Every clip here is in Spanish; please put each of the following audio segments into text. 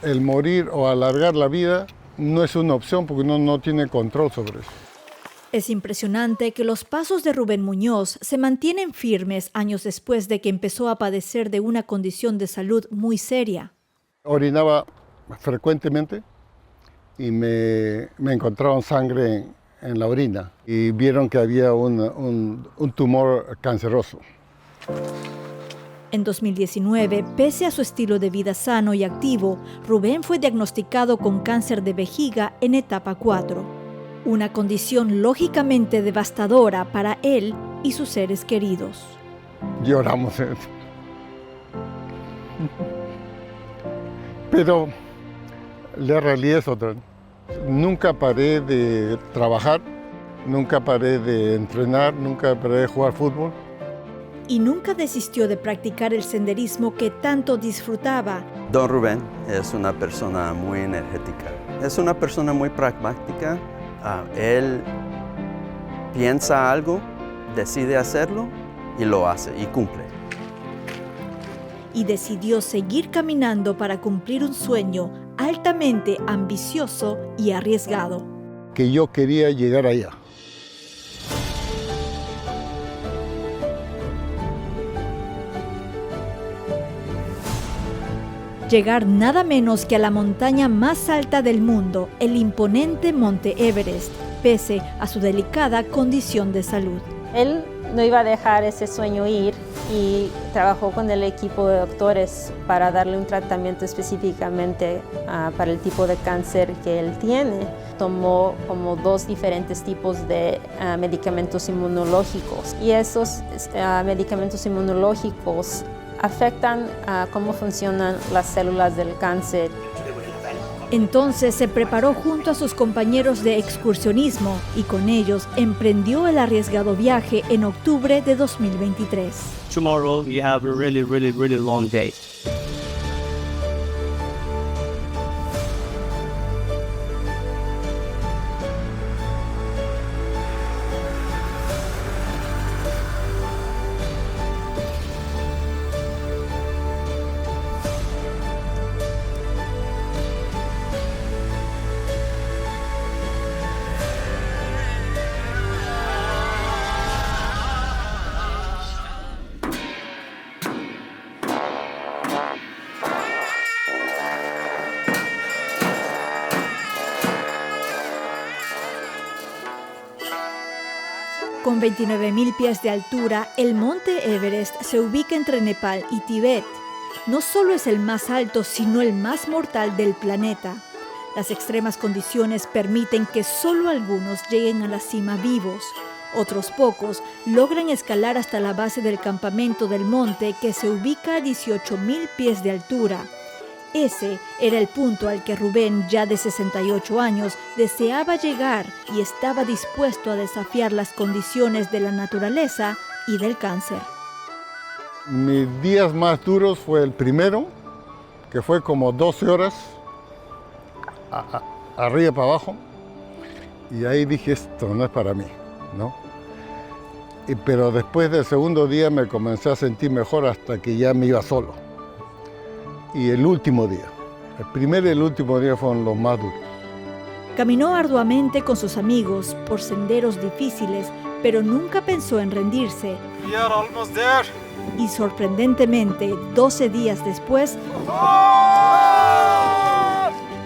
el morir o alargar la vida no es una opción porque uno no tiene control sobre eso. Es impresionante que los pasos de Rubén Muñoz se mantienen firmes años después de que empezó a padecer de una condición de salud muy seria. Orinaba frecuentemente y me encontraron sangre en la orina y vieron que había un tumor canceroso. En 2019, pese a su estilo de vida sano y activo, Rubén fue diagnosticado con cáncer de vejiga en etapa 4. Una condición lógicamente devastadora para él y sus seres queridos. Lloramos. Pero la realidad es otra. Nunca paré de trabajar, nunca paré de entrenar, nunca paré de jugar fútbol. Y nunca desistió de practicar el senderismo que tanto disfrutaba. Don Rubén es una persona muy energética, es una persona muy pragmática. Él piensa algo, decide hacerlo y lo hace y cumple. Y decidió seguir caminando para cumplir un sueño altamente ambicioso y arriesgado. Que yo quería llegar allá. Llegar nada menos que a la montaña más alta del mundo, el imponente Monte Everest, pese a su delicada condición de salud. Él no iba a dejar ese sueño ir y trabajó con el equipo de doctores para darle un tratamiento específicamente para el tipo de cáncer que él tiene. Tomó como 2 diferentes tipos de medicamentos inmunológicos y esos medicamentos inmunológicos afectan a cómo funcionan las células del cáncer. Entonces se preparó junto a sus compañeros de excursionismo y con ellos emprendió el arriesgado viaje en octubre de 2023. Tomorrow we have a really long day. Con 29,000 pies de altura, el Monte Everest se ubica entre Nepal y Tíbet. No solo es el más alto, sino el más mortal del planeta. Las extremas condiciones permiten que solo algunos lleguen a la cima vivos. Otros pocos logran escalar hasta la base del campamento del monte, que se ubica a 18,000 pies de altura. Ese era el punto al que Rubén, ya de 68 años, deseaba llegar y estaba dispuesto a desafiar las condiciones de la naturaleza y del cáncer. Mis días más duros fue el primero, que fue como 12 horas, arriba para abajo, y ahí dije, esto no es para mí, ¿no? Pero después del segundo día me comencé a sentir mejor hasta que ya me iba solo. Y el último día, el primer y el último día fueron los más duros. Caminó arduamente con sus amigos por senderos difíciles, pero nunca pensó en rendirse. We are almost there. Y sorprendentemente, 12 días después,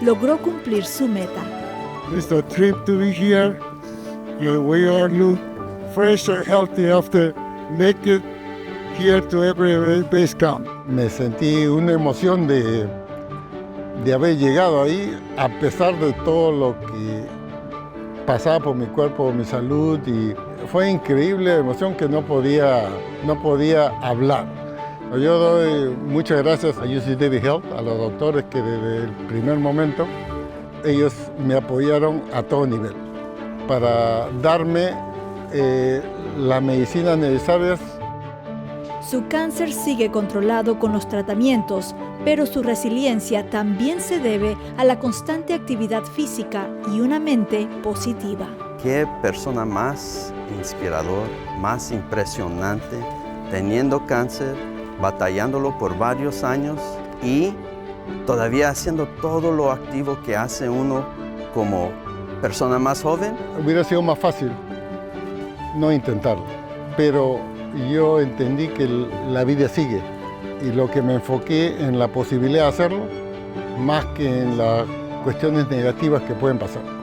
logró cumplir su meta. It's a trip to be here. We are new, fresh and healthy after make it here to every base camp. Me sentí una emoción de haber llegado ahí, a pesar de todo lo que pasaba por mi cuerpo, mi salud, y fue increíble emoción que no podía hablar. Yo doy muchas gracias a UC Davis Health, a los doctores que desde el primer momento ellos me apoyaron a todo nivel para darme las medicinas necesarias. Su cáncer sigue controlado con los tratamientos, pero su resiliencia también se debe a la constante actividad física y una mente positiva. Qué persona más inspirador, más impresionante, teniendo cáncer, batallándolo por varios años y todavía haciendo todo lo activo que hace uno como persona más joven. Hubiera sido más fácil no intentarlo, pero yo entendí que la vida sigue y lo que me enfoqué en la posibilidad de hacerlo más que en las cuestiones negativas que pueden pasar.